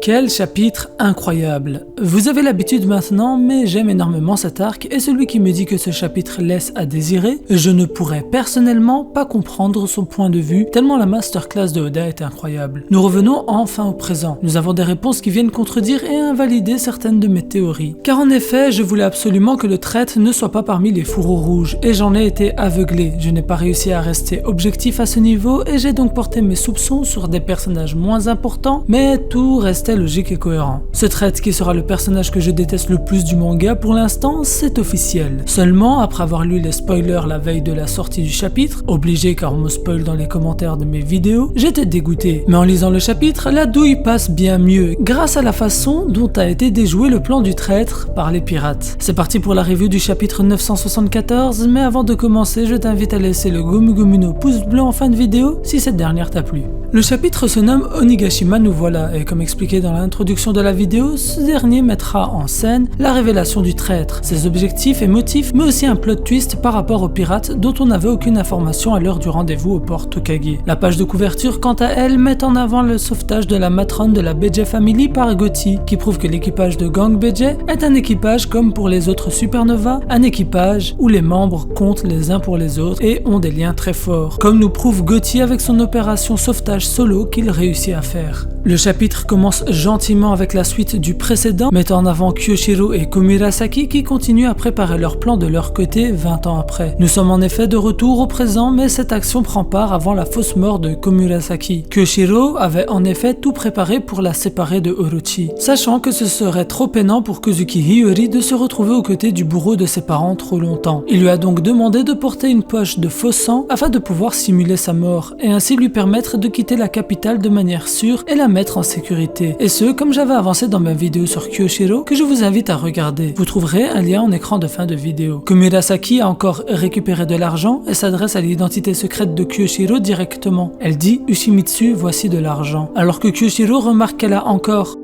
Quel chapitre incroyable! Vous avez l'habitude maintenant, mais j'aime énormément cet arc et celui qui me dit que ce chapitre laisse à désirer, je ne pourrais personnellement pas comprendre son point de vue tellement la masterclass de Oda est incroyable. Nous revenons enfin au présent. Nous avons des réponses qui viennent contredire et invalider certaines de mes théories. Car en effet, je voulais absolument que le traître ne soit pas parmi les fourreaux rouges et j'en ai été aveuglé. Je n'ai pas réussi à rester objectif à ce niveau et j'ai donc porté mes soupçons sur des personnages moins importants, mais tout restait logique et cohérent. Ce traître qui sera le personnage que je déteste le plus du manga pour l'instant, c'est officiel. Seulement, après avoir lu les spoilers la veille de la sortie du chapitre, obligé car on me spoil dans les commentaires de mes vidéos, j'étais dégoûté. Mais en lisant le chapitre, la douille passe bien mieux, grâce à la façon dont a été déjoué le plan du traître par les pirates. C'est parti pour la review du chapitre 974, mais avant de commencer, je t'invite à laisser le Gomu Gomu no pouce bleu en fin de vidéo si cette dernière t'a plu. Le chapitre se nomme Onigashima nous voilà, et comme expliqué dans l'introduction de la vidéo, ce dernier mettra en scène la révélation du traître, ses objectifs et motifs, mais aussi un plot twist par rapport aux pirates dont on n'avait aucune information à l'heure du rendez-vous au port Tokage. La page de couverture, quant à elle, met en avant le sauvetage de la matrone de la Beje Family par Gotti, qui prouve que l'équipage de Gang Beje est un équipage comme pour les autres Supernova, un équipage où les membres comptent les uns pour les autres et ont des liens très forts, comme nous prouve Gotti avec son opération sauvetage solo qu'il réussit à faire. Le chapitre commence gentiment avec la suite du précédent, mettant en avant Kyoshiro et Komurasaki qui continuent à préparer leur plan de leur côté 20 ans après. Nous sommes en effet de retour au présent, mais cette action prend part avant la fausse mort de Komurasaki. Kyoshiro avait en effet tout préparé pour la séparer de Orochi, sachant que ce serait trop peinant pour Kozuki Hiyori de se retrouver aux côtés du bourreau de ses parents trop longtemps. Il lui a donc demandé de porter une poche de faux sang afin de pouvoir simuler sa mort, et ainsi lui permettre de quitter la capitale de manière sûre et la mettre en sécurité. Et ce, comme j'avais avancé dans ma vidéo sur Kyoshiro, que je vous invite à regarder. Vous trouverez un lien en écran de fin de vidéo. Komurasaki a encore récupéré de l'argent et s'adresse à l'identité secrète de Kyoshiro directement. Elle dit « Ushimitsu, voici de l'argent ». Alors que Kyoshiro remarque qu'elle a encore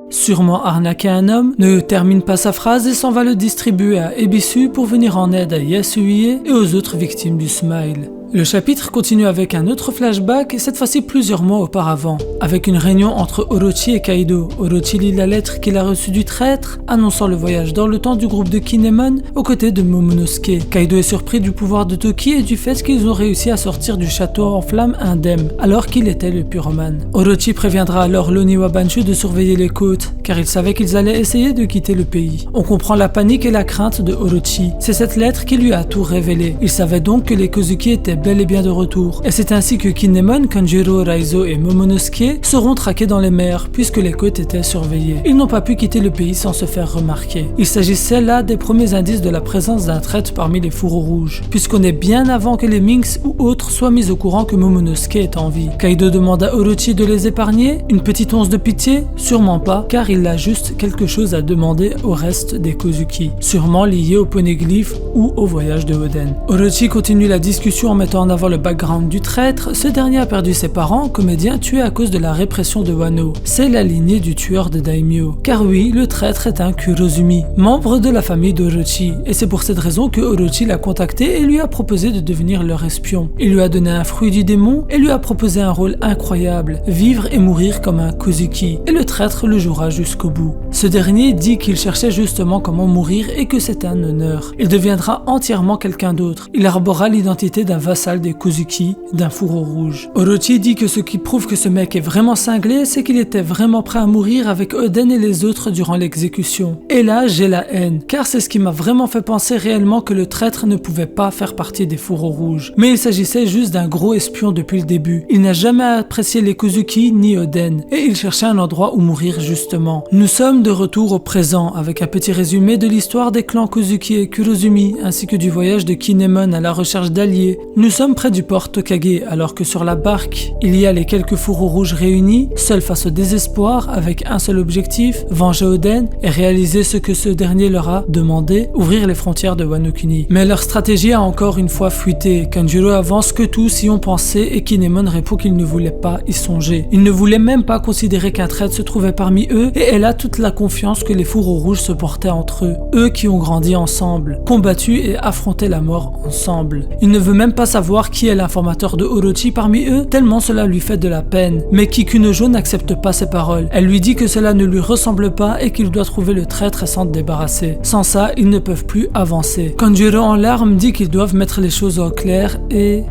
sûrement arnaqué un homme, ne termine pas sa phrase et s'en va le distribuer à Ebisu pour venir en aide à Yasuie et aux autres victimes du Smile. Le chapitre continue avec un autre flashback, cette fois-ci plusieurs mois auparavant, avec une réunion entre Orochi et Kaido. Orochi lit la lettre qu'il a reçue du traître, annonçant le voyage dans le temps du groupe de Kinemon aux côtés de Momonosuke. Kaido est surpris du pouvoir de Toki et du fait qu'ils ont réussi à sortir du château en flammes indemne, alors qu'il était le pyromane. Orochi préviendra alors l'Oniwa Banshu de surveiller les côtes, car il savait qu'ils allaient essayer de quitter le pays. On comprend la panique et la crainte de Orochi. C'est cette lettre qui lui a tout révélé. Il savait donc que les Kozuki étaient bel et bien de retour. Et c'est ainsi que Kinemon, Kanjiro, Raizo et Momonosuke seront traqués dans les mers puisque les côtes étaient surveillées. Ils n'ont pas pu quitter le pays sans se faire remarquer. Il s'agissait là des premiers indices de la présence d'un traître parmi les fourreaux rouges, puisqu'on est bien avant que les Minks ou autres soient mis au courant que Momonosuke est en vie. Kaido demande à Orochi de les épargner. Une petite once de pitié? Sûrement pas, car il a juste quelque chose à demander au reste des Kozuki, sûrement lié au poneglyphe ou au voyage de Oden. Orochi continue la discussion en mettant en avant le background du traître. Ce dernier a perdu ses parents, comédiens tués à cause de la répression de Wano. C'est la lignée du tueur de Daimyo. Car oui, le traître est un Kurozumi, membre de la famille d'Orochi, et c'est pour cette raison que Orochi l'a contacté et lui a proposé de devenir leur espion. Il lui a donné un fruit du démon et lui a proposé un rôle incroyable, vivre et mourir comme un Kozuki, et le traître le jouera jusqu'au bout. Ce dernier dit qu'il cherchait justement comment mourir et que c'est un honneur. Il deviendra entièrement quelqu'un d'autre. Il arborera l'identité d'un vassal des Kozuki, d'un fourreau rouge. Orochi dit que ce qui prouve que ce mec est vraiment cinglé, c'est qu'il était vraiment prêt à mourir avec Oden et les autres durant l'exécution. Et là, j'ai la haine, car c'est ce qui m'a vraiment fait penser réellement que le traître ne pouvait pas faire partie des fourreaux rouges. Mais il s'agissait juste d'un gros espion depuis le début. Il n'a jamais apprécié les Kozuki ni Oden, et il cherchait un endroit où mourir justement. Nous sommes de retour au présent, avec un petit résumé de l'histoire des clans Kozuki et Kurozumi, ainsi que du voyage de Kinemon à la recherche d'alliés. Nous sommes près du port Tokage, alors que sur la barque, il y a les quelques fourreaux rouges réunis, seuls face au désespoir, avec un seul objectif, venger Oden et réaliser ce que ce dernier leur a demandé, ouvrir les frontières de Wano Kuni. Mais leur stratégie a encore une fois fuité. Kanjuro avance que tous y ont pensé et Kinemon répond qu'il ne voulait pas y songer. Il ne voulait même pas considérer qu'un traître se trouvait parmi eux et elle a toute la confiance que les fourreaux rouges se portaient entre eux. Eux qui ont grandi ensemble, combattu et affronté la mort ensemble. Il ne veut même pas savoir qui est l'informateur de Orochi parmi eux, tellement cela lui fait de la peine. Mais Kikunojo n'accepte pas ses paroles. Elle lui dit que cela ne lui ressemble pas et qu'il doit trouver le traître et s'en débarrasser. Sans ça, ils ne peuvent plus avancer. Kanjuro en larmes dit qu'ils doivent mettre les choses au clair et...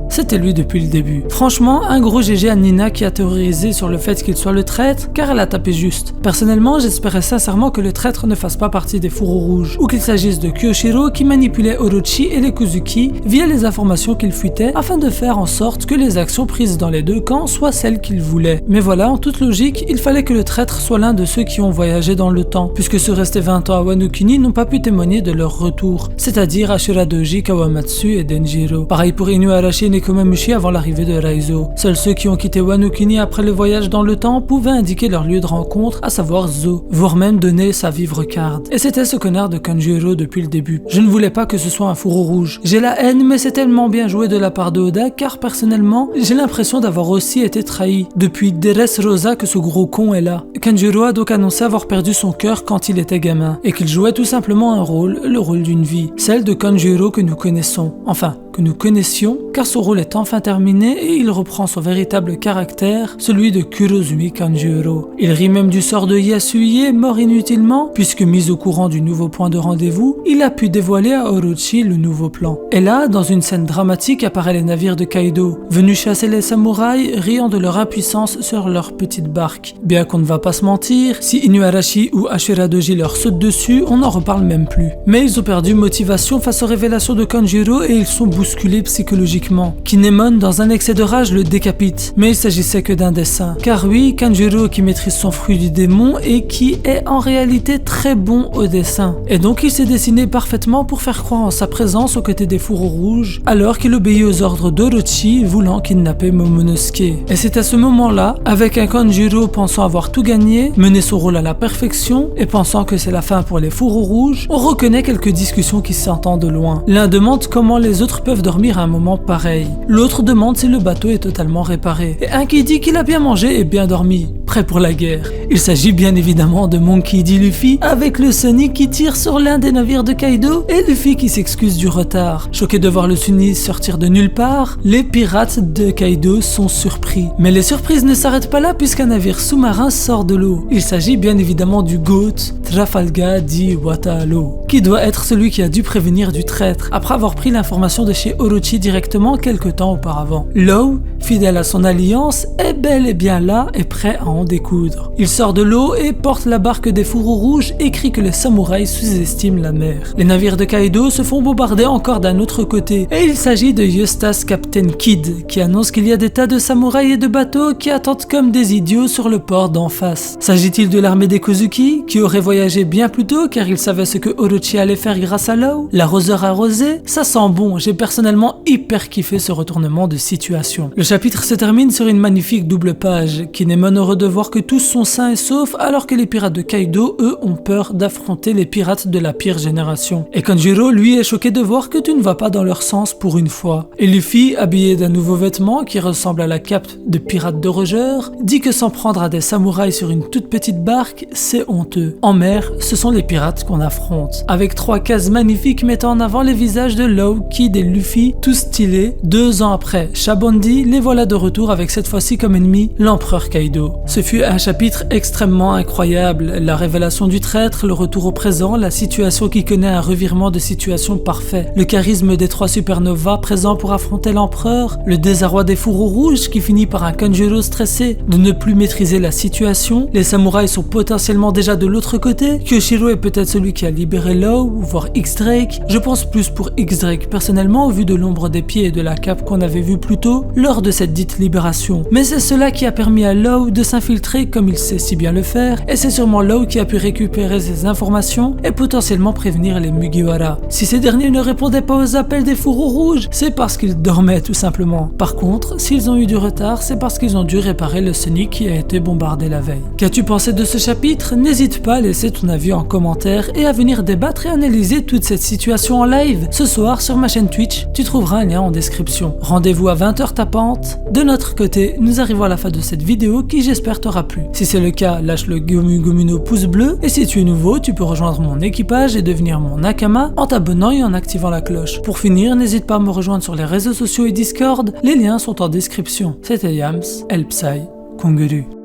c'était lui depuis le début. Franchement, un gros GG à Nina qui a théorisé sur le fait qu'il soit le traître, car elle a tapé juste. Personnellement, j'espérais sincèrement que le traître ne fasse pas partie des fourreaux rouges, ou qu'il s'agisse de Kyoshiro qui manipulait Orochi et les Kuzuki via les informations qu'il fuitait afin de faire en sorte que les actions prises dans les deux camps soient celles qu'il voulait. Mais voilà, en toute logique, il fallait que le traître soit l'un de ceux qui ont voyagé dans le temps, puisque ceux restés 20 ans à Wano Kuni n'ont pas pu témoigner de leur retour, c'est-à-dire Ashiradoji, Kawamatsu et Denjiro. Pareil pour Inuarashi et Nekomamushi avant l'arrivée de Raizo. Seuls ceux qui ont quitté Wano Kuni après le voyage dans le temps pouvaient indiquer leur lieu de rencontre, à savoir Zo, voire même donner sa vivre card. Et c'était ce connard de Kanjuro depuis le début. Je ne voulais pas que ce soit un fourreau rouge. J'ai la haine, mais c'est tellement bien joué de la part de Oda, car personnellement, j'ai l'impression d'avoir aussi été trahi. Depuis Dressrosa que ce gros con est là. Kanjuro a donc annoncé avoir perdu son cœur quand il était gamin, et qu'il jouait tout simplement un rôle, le rôle d'une vie, celle de Kanjuro que nous connaissons. Enfin, que nous connaissions, car son rôle est enfin terminé et il reprend son véritable caractère, celui de Kurozumi Kanjuro. Il rit même du sort de Yasuie, mort inutilement, puisque mis au courant du nouveau point de rendez-vous, il a pu dévoiler à Orochi le nouveau plan. Et là, dans une scène dramatique, apparaît les navires de Kaido, venus chasser les samouraïs, riant de leur impuissance sur leur petite barque. Bien qu'on ne va pas se mentir, si Inuarashi ou Ashiradoji leur sautent dessus, on n'en reparle même plus. Mais ils ont perdu motivation face aux révélations de Kanjuro et ils sont bousculés psychologiquement. Kinemon, dans un excès de rage, le décapite. Mais il s'agissait que d'un dessin. Car oui, Kanjuro qui maîtrise son fruit du démon et qui est en réalité très bon au dessin. Et donc il s'est dessiné parfaitement pour faire croire en sa présence aux côtés des fourreaux rouges, alors qu'il obéit aux ordres d'Orochi voulant kidnapper Momonosuke. Et c'est à ce moment-là, avec un Kanjuro pensant avoir tout gagné, mener son rôle à la perfection, et pensant que c'est la fin pour les fourreaux rouges, on reconnaît quelques discussions qui s'entendent de loin. L'un demande comment les autres peuvent dormir à un moment pareil. L'autre demande si le bateau est totalement réparé. Et un qui dit qu'il a bien mangé et bien dormi, prêt pour la guerre. Il s'agit bien évidemment de Monkey D. Luffy, avec le Sonic qui tire sur l'un des navires de Kaido, et Luffy qui s'excuse du retard. Choqué de voir le Sunny sortir de nulle part, les pirates de Kaido sont surpris. Mais les surprises ne s'arrêtent pas là puisqu'un navire sous-marin sort de l'eau. Il s'agit bien évidemment du GOAT, Trafalgar di Watalo, qui doit être celui qui a dû prévenir du traître, après avoir pris l'information de chez Orochi directement quelque temps auparavant. Law, fidèle à son alliance, est bel et bien là et prêt à en découdre. Il sort de l'eau et porte la barque des fourreaux rouges et crie que les samouraïs sous-estiment la mer. Les navires de Kaido se font bombarder encore d'un autre côté, et il s'agit de Eustace Captain Kidd, qui annonce qu'il y a des tas de samouraïs et de bateaux qui attendent comme des idiots sur le port d'en face. S'agit-il de l'armée des Kozuki, qui aurait voyagé bien plus tôt car il savait ce que Orochi allait faire grâce à Law? L'arroseur arrosé? Ça sent bon, j'ai personnellement hyper kiffé ce retournement de situation. Le chapitre se termine sur une magnifique double page, Kinemon heureux de voir que tous sont sains et saufs alors que les pirates de Kaido, eux, ont peur d'affronter les pirates de la pire génération. Et Kanjuro, lui, est choqué de voir que tu ne vas pas dans leur sens pour une fois. Et Luffy, habillé d'un nouveau vêtement qui ressemble à la cape de pirate de Roger, dit que s'en prendre à des samouraïs sur une toute petite barque, c'est honteux. En mer, ce sont les pirates qu'on affronte. Avec 3 cases magnifiques mettant en avant les visages de Law, Kid et Luffy, tous stylés, 2 ans après Shabondi, les voilà de retour avec cette fois-ci comme ennemi l'empereur Kaido. Ce fut un chapitre extrêmement incroyable, la révélation du traître, le retour au présent, la situation qui connaît un revirement de situation parfait, le charisme des 3 supernovas présents pour affronter l'empereur, le désarroi des fourreaux rouges qui finit par un Kanjuro stressé de ne plus maîtriser la situation, les samouraïs sont potentiellement déjà de l'autre côté, Kyoshiro est peut-être celui qui a libéré Law, voire X-Drake, je pense plus pour X-Drake personnellement au vu de l'ombre des pieds et de la cape qu'on avait vu plus tôt lors de cette dite libération. Mais c'est cela qui a permis à Law de s'infiltrer comme il sait si bien le faire, et c'est sûrement Law qui a pu récupérer ces informations et potentiellement prévenir les Mugiwara. Si ces derniers ne répondaient pas aux appels des fourreaux rouges, c'est parce qu'ils dormaient tout simplement. Par contre, s'ils ont eu du retard, c'est parce qu'ils ont dû réparer le Sonic qui a été bombardé la veille. Qu'as-tu pensé de ce chapitre? N'hésite pas à laisser ton avis en commentaire et à venir débattre et analyser toute cette situation en live ce soir sur ma chaîne Twitch, tu trouveras un lien en description. Rendez-vous à 20h tapante. De notre côté, nous arrivons à la fin de cette vidéo qui j'espère l'univers t'aura plu. Si c'est le cas, lâche le Gomu Gomino pouce bleu, et si tu es nouveau, tu peux rejoindre mon équipage et devenir mon Nakama en t'abonnant et en activant la cloche. Pour finir, n'hésite pas à me rejoindre sur les réseaux sociaux et Discord, les liens sont en description. C'était Yams, El Psy, Konguru.